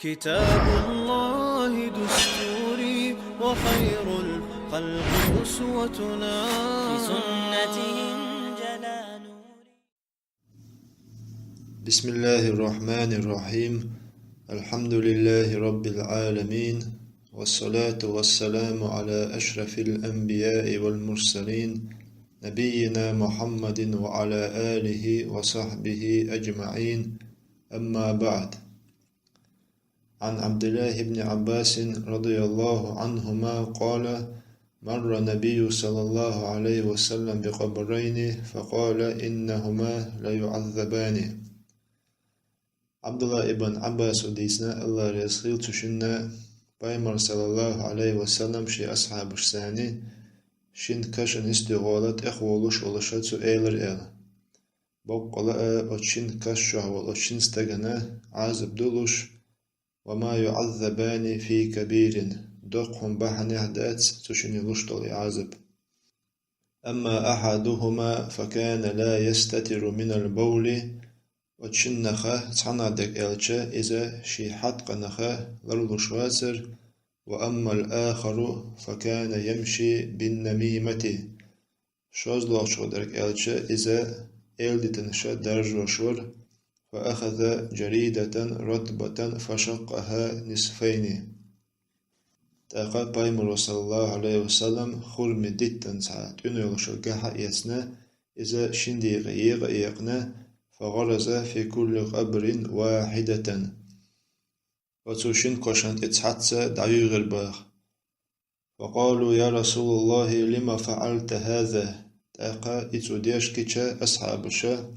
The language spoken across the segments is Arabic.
كتاب الله دستوري وخير الخلق أسوتنا في سنتهم جلا نوري. بسم الله الرحمن الرحيم. الحمد لله رب العالمين، والصلاة والسلام على أشرف الأنبياء والمرسلين نبينا محمد وعلى آله وصحبه أجمعين. أما بعد، عن عبد الله بن عباس رضي الله عنهما قال: مر النبي صلى الله عليه وسلم بقبرين فقال: إنهما ليعذبان. Abdullah ibn Abbas udisna Allah reskhil tushunna Paymar sallallahu aleyhi ve sellem şey ashabı sani shin kashan istigolat ekhvolush olasha zu eyler el. Boqqala o shin kasha o shin stagana azab dulush ve ma yu'azzabani fi kabirin. Doqhum bahani hadat tushin ylushtol azab. Amma ahaduhuma fakana la yastatiru min al-bawli وتشنخه تصندق إلشة إذا شي حد قنخه لرلوشواسر. وأما الآخر فكان يمشي بالنميمة شوزلوش درك إلشة إذا إلدتنشة درجوشور فأخذ جريدة رطبة فشقها نصفين. تاقا بايمر صلى الله عليه وسلم خرم ديتن ساعت ينولشو قاحة يسنا إذا شنديق يغيقنا فغرز في كل قبر واحدة. وتوشين كوشنت اتحتسا دعيو غرباخ. فقالوا: يا رسول الله لما فعلت هذا؟ تاقا اتوديش كيشا أصحابشا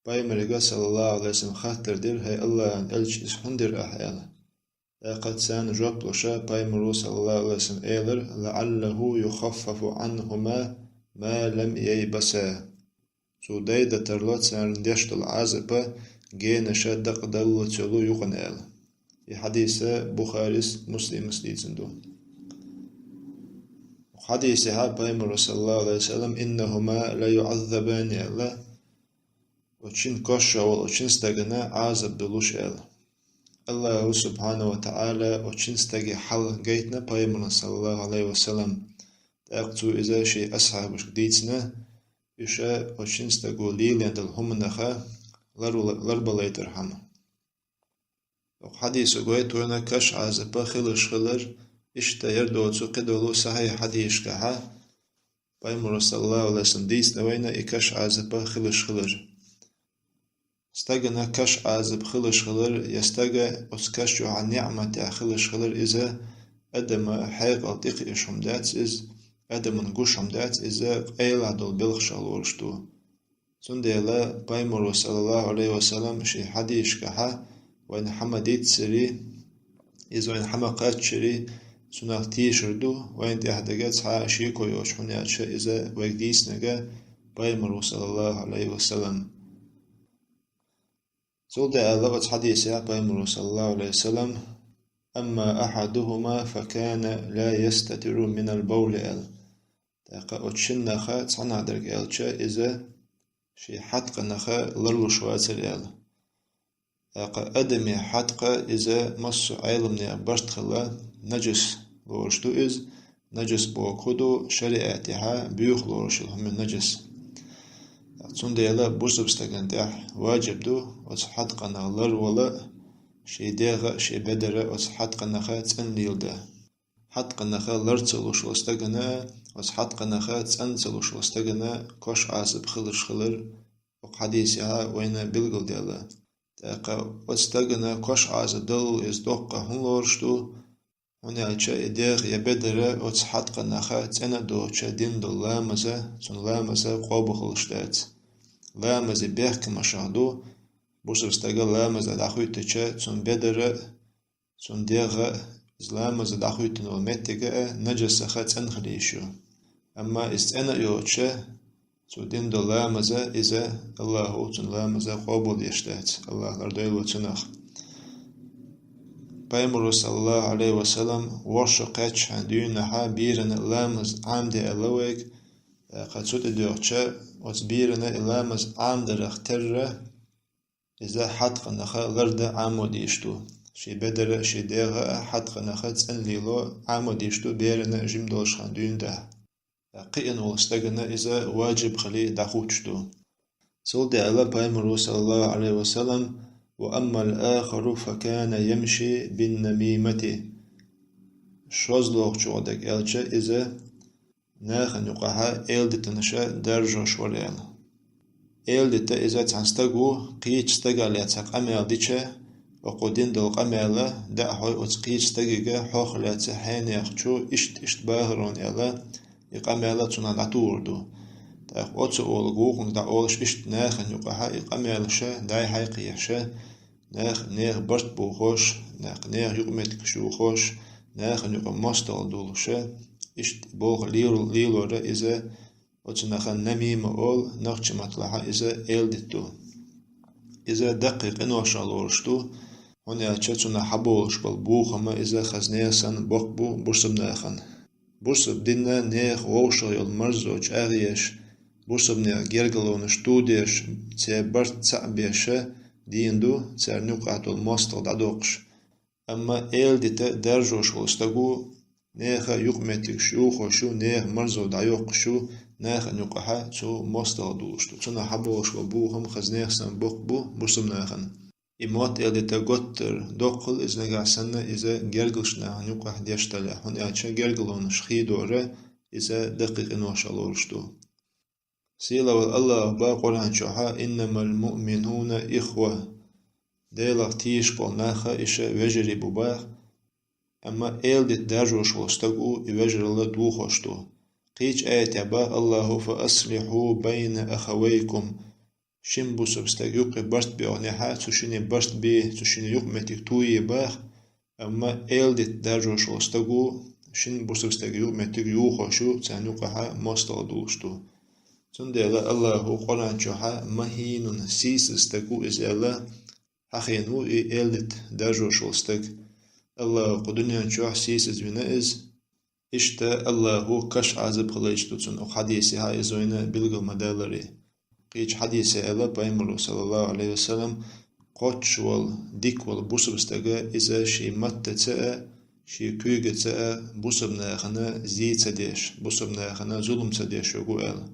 بايمرقا صلى الله عليه وسلم خاطر دير هاي الله أن ألش إسحندر أحيانا. تاقا تسان جوابلوشا بايمرو صلى الله عليه وسلم إيلر لعله يخفف عنهما ما لم ييبسا. سوداي دترلوت سارندشت العازبة جينا شدق دلو تلو يقنال. في حديث بخاري مسلم مسليتندو. حديث بايمر صلى الله عليه وسلم إنهما لا يعذبان الله وشين كوشا وشين استغنى عذاب دلوش الله سبحانه وتعالى وشين استغي حل جيتنا بايمر صلى الله عليه وسلم تأقتو إذا شي أصحابش ديتنا إشاء وشينستا قولي لأن الهمنخا لرباليتر حما. حديث قويت وانا كش عازبا خلش خلر إشتا يردو تقدولو صحيح حديث كها بايمر صلى الله عليه وسلم ديس نوينا إكش عازبا خلش خلر. استغنا كش عازب خلش خلر يستغى أسكشو عن نعمة خلش خلر إذا أدم حيق التق إشهم دات إز أدم نقوشهم دات إذا قيل عدل بلخشال ورشتو. سنديلا بايمر صلى الله عليه وسلم شي حديث كها وإن حمديت سري إذا وإن حمقات شري سنالتي شردو وإن تحدقات حاشي كويوش حنياتش إذا ويقديس نجا بايمر صلى الله عليه وسلم. سنديلا حديث بايمر صلى الله عليه وسلم أما أحدهما فكان لا يستتر من البول تاقا أتشنخا تصنعدرك إلشا إذا شي حدق نخا لرلوشواتر تاقا أدمي حدق إذا مصو عيلمني باشتخلا نجس لورشتو إز نجس بوكودو شريعتها بيوخ لورشلهم من نجس. تسنديلا بوزبستغن تاح واجب دو وتحدق نغلر ولا شي داغا شي بدرة وصحت قنخا تنليلدا. حد قنخا لرتلوش وستغنا وصحت قنخا تنتلوش وستغنا كوش عاسب خلش خلر وحديثها وين بلغل ديالا. تاقا وستغنا كوش عاسب دل إز دوقا هنلورشتو هنالشا إداغ يبدرة وصحت قنخا تندوشا دين دو لامزا تن لامزا قوبو خلشتات. لامزا بيخ مشاهدو بوشبستغا لامزا داخويتشا تن بدرة تن ديغا إسلامزا داخويتن والمتغا نجسخا تنخليشو. أما استأنا يوتشا تودين دو لامزا إذا الله تن لامزا قوبل يشتات الله لردويل وتنخ. بايمر صلى الله عليه وسلم وشو قاتش عنديونها بيرن لامز عامدي ألويك قد سوت ديوتشا وتبيرن لامز عامد رخترة إذا حد قنخا غرد عامو ديشتو. شي بدر شي ديغا حد خنخت أن ليلو عامديشتو بيرنا جيم دولش خاندون ده قيئن ولستغنا إذا واجب خلي دخوتشتو سول دي على بايمرو صلى الله عليه وسلم وأما الآخر فكان يمشي بالنميمة شوزلوغ شودك إلشا إذا ناخن يقعها إلدتنشا درجة شوريال إلدت إذا تنستغو قيتش استغال يتساق أميال ديشا وقودين دول قميلا دعوه أتقيتش استغيغا حوخ لاتسا حين يخشو إشت باهرون إلا يقميلا تنا ناتوردو تاق أتسو أولغوغن دا أولش إشت ناخن يقعها يقميلشا داي حيقيشا ناخ برت بوخوش ناخ يقمتك شوخوش ناخن يقم مستل دولشا إشت بوغ ليلورا إذا أتناخن نميم أول ناخش مطلعها إذا إلدتو إذا دقيق إنوشالورشتو هنا تشتنا حبولش بالبوخما إذا خزنيسن بقبو برسب ناخن برسب دينا نيخ ووشا يلمرزوش أغيش برسب نيخ جرغلون شتوديش تي برت تعبيشا ديندو تسار نقعتو المستل دادوقش أما ديتا درجوش ولستغو نيخ يقمتك شوخوشو نيخ مرزو دايوقشو ناخ نقعها تو مستل دولشتو تنا حبولش بالبوخم خزنيسن بقبو برسب ناخن إموت ديتا غوتر دوقل إز نجا سنة إذا جرغلشنا نقع ديشتلا هن أتشا جرغلون شخيدورة إذا دقيق إنوشالورشتو سيلا والله با قرآن شوها إنما المؤمنون إخوة ديلا تيش بالناخا إشا وجري بباخ أما ديت درجوش وستقو وجر الله دوخوشتو قيج آيات يبا الله فأصلحوا بين أخويكم شين بوسب استجوق برست بيونها تشيني برست بي تشيني يوق متك توي باخ أما ديت درجوش وستقو شين بوسب استجوق متك يوخوشو تانيوقها مستل دوشتو تندلا الله قرآن شوها مهين سيس استقو إز الله حخينو ديت درجوش وستق الله قدنيا شوح سيس زوينا إز إشتا الله كش عذب خليشتو تون أو حديثي هاي زوينا بلغو مدالري قيج حديثي ألا بايمرو صلى الله عليه وسلم قوتش وال ديك وال بوسب استغا إذا شي مت تسأ شي كويغ تسأ بوسب ناخنا زي تسديش بوسب ناخنا ظلم تسديش يقو ألا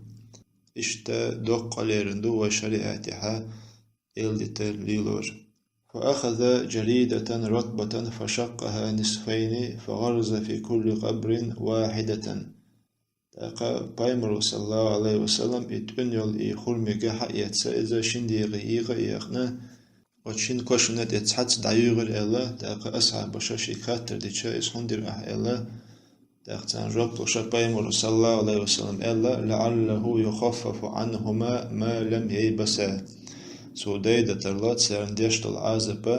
إشتا دوق عليرندو وشريعتها إلدت ليلور فأخذ جريدة رطبة فشقها نصفين فغرز في كل قبر واحدة تاقا بايمرو صلى الله عليه وسلم اتنيول خرمك حقيت سائزة شنديغي إيغنا وشين كوشنت اتحت دعيغر إلا تاقا أسعى بشاشي كاتر ديشا إسحندر إلا تاقتان ربط وشا بايمرو صلى الله عليه وسلم إلا لعله يخفف عنهما ما لم ييبسا سودايدة ترلات سيرنديشت العازبة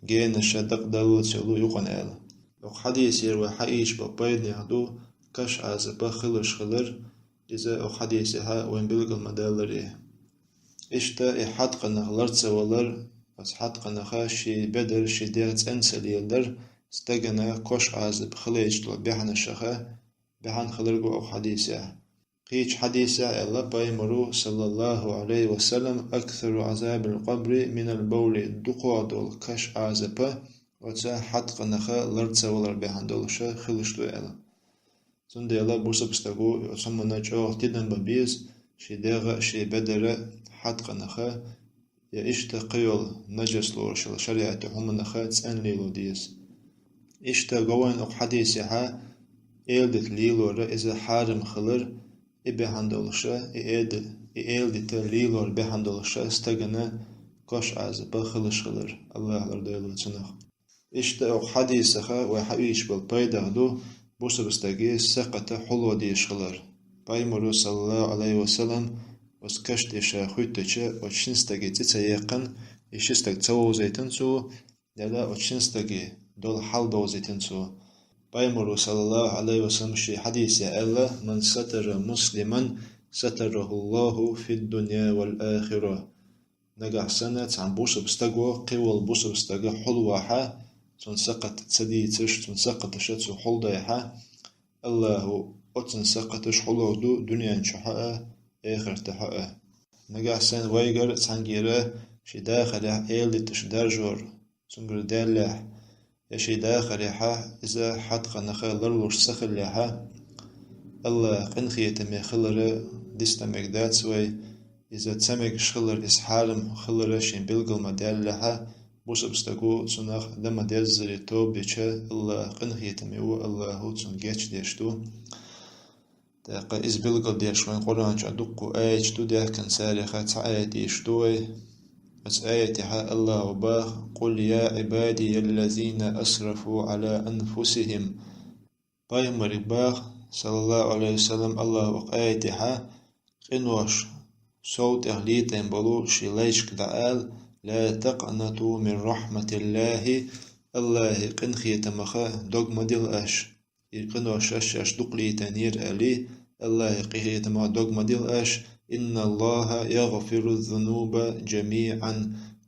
جين شدق دلو تسلو يقن إلا لو حديث يروي حقيش ببايد يهدو كش عازبة خلش خلر إذا أو حديثها وين بلغ المدالري إشتا إحاد قنخ لرتس ولر بس حاد قنخا شي بدر شي ديرت أنسل يلدر استغنى كش عازب خليش بيحن الشخا بيحن خلرقو أو حديثها قيش حديثة إلا بايمرو صلى الله عليه وسلم أكثر عذاب القبر من البول دقواد الكش عذابه وتسا حد قنخا لرتسا ولر بيهندولشا خلشتو إلا سندي إلا بورسا بستغو يسمونا جوغ تيدن ببيز شي ديغا شي بدر حد قنخا يا إشتا قيول نجس لورشل شريعة همنخا تسأن ليلو ديز إشتا قوين أق حديثها إلدت ليلو إذا حارم خلر بهندولشا إيلدت ليلور بهندولشا استغنى كوش عازبا خلش خلر الله لردويلو تنخ إشتا أو حديثها وحويش بالبايدغدو بوسا بستغي سقط حلو ديش خلر بايمرو صلى الله عليه وسلم وسكشت إشا خويتشا وشنستغي تتسيقن إشستغ تسوو زيتنسو دالا وشنستغي دول حال دو زيتنسو بايمرو صلى الله عليه وسلم شي حديث ألا من ستر مسلما ستره الله في الدنيا والآخرة نجح سنة عن بوس بستجو قوى بوس بستجو حلوها تنسقط تسديتش تنسقط شتو حل ضيحة الله أتنسقطش حلو دو دنيا شحاء آخر تحاء نجح سنة ويجر تنجيره شي داخل إيل تشدرجور تنجر دالح يشي داخل يحا إذا حد قنخا لرلوش سخل يحا الله قنخي تمي خلر دستمك دات سوي إذا تسمك شخلر إسحالم خلر شين بلغل مدال لحا بوس بستقو سنخ دم ديزري توب ديشا الله قنخي تمي الله هو تسن جيش ديشتو تاقا إز بلغل ديشوين قرآن شادوكو آيش تو ديه كان ساريخا تعاية ديشتوي بس آية حا الله وباخ قل يا عبادي الذين أسرفوا على أنفسهم بايمر باخ صلى الله عليه وسلم الله وآية حا قنوش صوت أهليتين بلو شليشك دعال لا تقنطوا من رحمة الله الله قنخي تمخا دوغ مدل أش قنوش أش دقلي تنير ألي الله قهي تمخا دوغ مدل أش إن الله يغفر الذنوب جميعا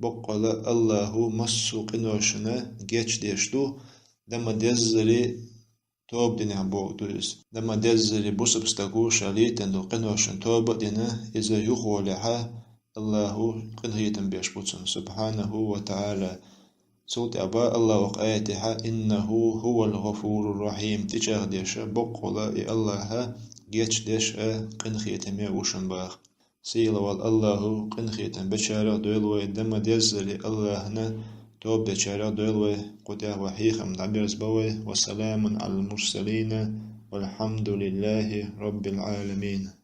بقل الله مسو قنوشنا جيش ديشتو دم ديزري توب دينا بوغدوز دم ديزري بوسب ستاقوش علي تندو قنوشن توب دينا إذا يخولها الله قنهيتن بيشبوتن سبحانه وتعالى صوت أبا الله وقايتها إنه هو الغفور الرحيم تجاه ديش بقل الله جيش ديش قنخيتن ميوشن باخ سيلا والله قنخيتن بشارة دويلوي دم ديزري الله نا توب بشارة دويلوي قتاه وحيخم دعبيرز بوي وسلام على المرسلين والحمد لله رب العالمين.